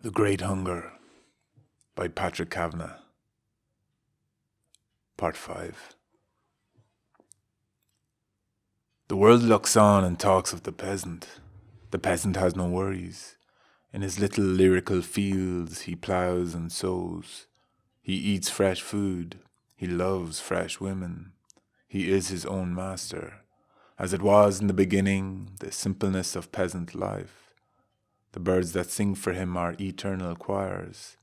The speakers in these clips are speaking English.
The Great Hunger by Patrick Kavanagh. Part 5. The world looks on and talks of the peasant. The peasant has no worries. In his little lyrical fields he ploughs and sows. He eats fresh food. He loves fresh women. He is his own master. As it was in the beginning, the simpleness of peasant life. The birds that sing for him are eternal choirs.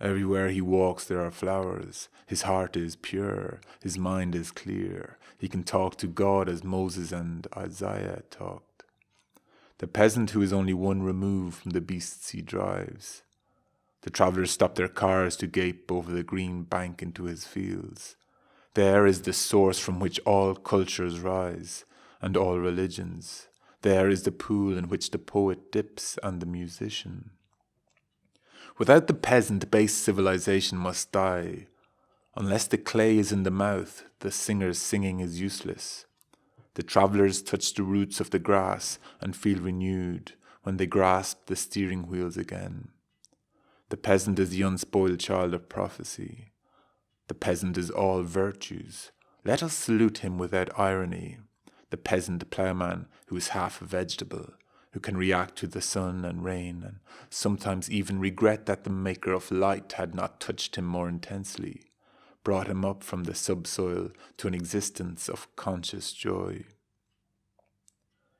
Everywhere he walks there are flowers. His heart is pure. His mind is clear. He can talk to God as Moses and Isaiah talked. The peasant who is only one remove from the beasts he drives. The travellers stop their cars to gape over the green bank into his fields. There is the source from which all cultures rise, and all religions. There is the pool in which the poet dips and the musician. Without the peasant, base civilization must die. Unless the clay is in the mouth, the singer's singing is useless. The travellers touch the roots of the grass and feel renewed when they grasp the steering wheels again. The peasant is the unspoiled child of prophecy. The peasant is all virtues. Let us salute him without irony. The peasant ploughman who is half a vegetable, who can react to the sun and rain, and sometimes even regret that the maker of light had not touched him more intensely, brought him up from the subsoil to an existence of conscious joy.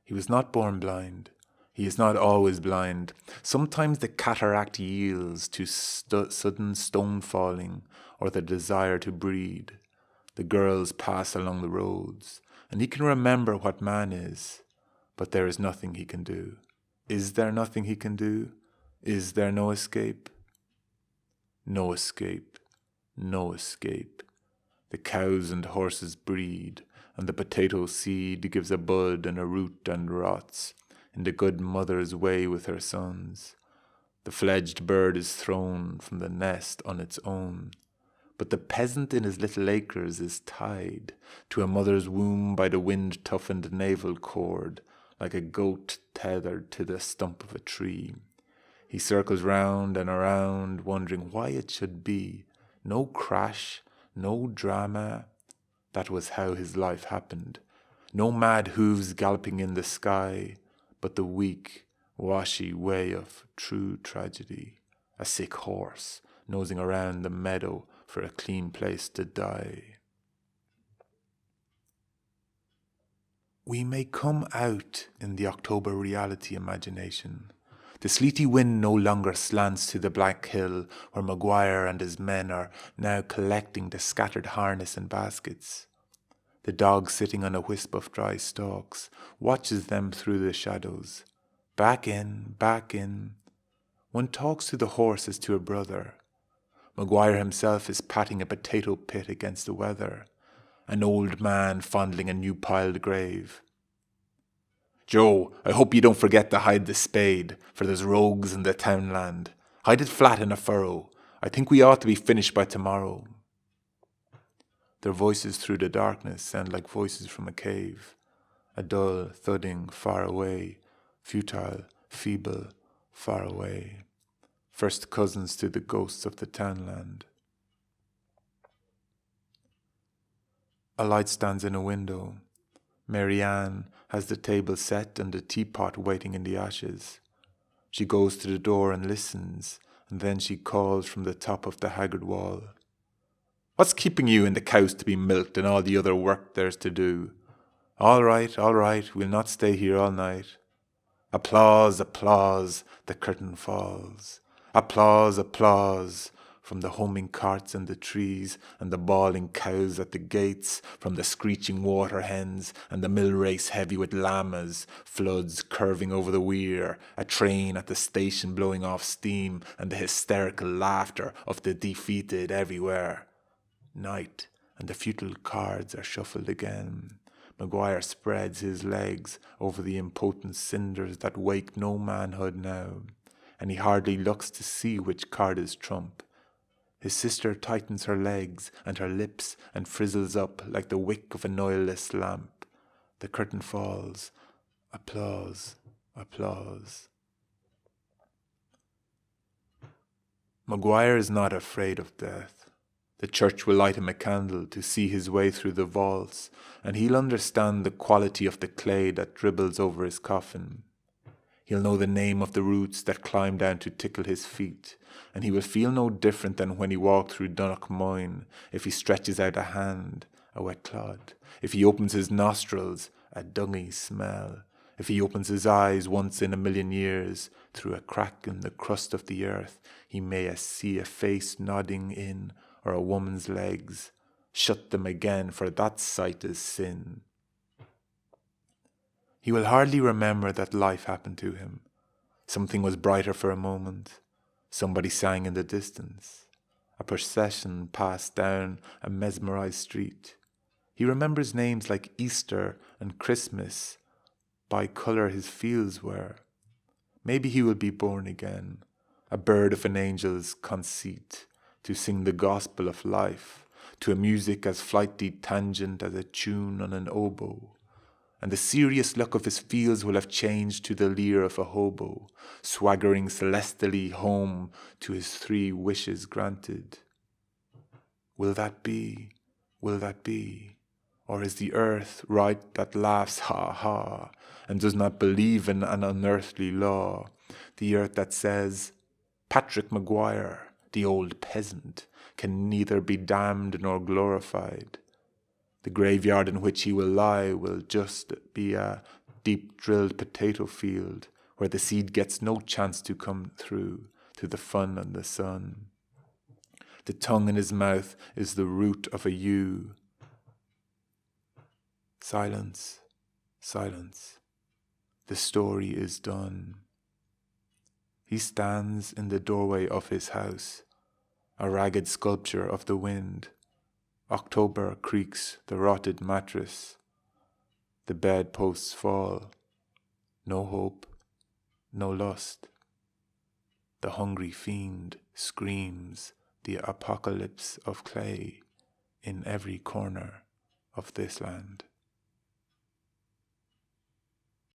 He was not born blind. He is not always blind. Sometimes the cataract yields to sudden stone falling or the desire to breed. The girls pass along the roads, and he can remember what man is, but there is nothing he can do. Is there nothing he can do? Is there no escape? No escape. No escape. The cows and horses breed, and the potato seed gives a bud and a root and rots in the good mother's way with her sons. The fledged bird is thrown from the nest on its own, but the peasant in his little acres is tied to a mother's womb by the wind-toughened navel cord, like a goat tethered to the stump of a tree. He circles round and around, wondering why it should be. No crash, no drama. That was how his life happened. No mad hooves galloping in the sky, but the weak, washy way of true tragedy. A sick horse nosing around the meadow for a clean place to die. We may come out in the October reality imagination. The sleety wind no longer slants to the black hill where Maguire and his men are now collecting the scattered harness and baskets. The dog sitting on a wisp of dry stalks watches them through the shadows. Back in, back in. One talks to the horse as to a brother. Maguire himself is patting a potato pit against the weather, an old man fondling a new piled grave. Joe, I hope you don't forget to hide the spade, for there's rogues in the townland. Hide it flat in a furrow. I think we ought to be finished by tomorrow. Their voices through the darkness sound like voices from a cave, a dull thudding far away, futile, feeble, far away. First cousins to the ghosts of the townland. A light stands in a window. Mary Ann has the table set and the teapot waiting in the ashes. She goes to the door and listens, and then she calls from the top of the haggard wall. What's keeping you and the cows to be milked and all the other work there's to do? All right, we'll not stay here all night. Applause, applause, the curtain falls. Applause, applause, from the homing carts in the trees and the bawling cows at the gates, from the screeching water hens and the mill race heavy with llamas, floods curving over the weir, a train at the station blowing off steam, and the hysterical laughter of the defeated everywhere. Night, and the futile cards are shuffled again. Maguire spreads his legs over the impotent cinders that wake no manhood now, and he hardly looks to see which card is trump. His sister tightens her legs and her lips and frizzles up like the wick of an oilless lamp. The curtain falls. Applause, applause. Maguire is not afraid of death. The church will light him a candle to see his way through the vaults, and he'll understand the quality of the clay that dribbles over his coffin. He'll know the name of the roots that climb down to tickle his feet, and he will feel no different than when he walked through Donaghmoyne if he stretches out a hand, a wet clod, if he opens his nostrils, a dungy smell, if he opens his eyes once in a million years, through a crack in the crust of the earth, he may see a face nodding in, or a woman's legs. Shut them again, for that sight is sin. He will hardly remember that life happened to him. Something was brighter for a moment. Somebody sang in the distance. A procession passed down a mesmerized street. He remembers names like Easter and Christmas by colour his fields were. Maybe he will be born again, a bird of an angel's conceit, to sing the gospel of life, to a music as flighty tangent as a tune on an oboe. And the serious look of his fields will have changed to the leer of a hobo, swaggering celestially home to his 3 wishes granted. Will that be? Will that be? Or is the earth right that laughs ha ha, and does not believe in an unearthly law? The earth that says, Patrick Maguire, the old peasant, can neither be damned nor glorified. The graveyard in which he will lie will just be a deep-drilled potato field where the seed gets no chance to come through to the fun and the sun. The tongue in his mouth is the root of a yew. Silence, silence. The story is done. He stands in the doorway of his house, a ragged sculpture of the wind. October creaks the rotted mattress. The bedposts fall. No hope, no lust. The hungry fiend screams the apocalypse of clay in every corner of this land.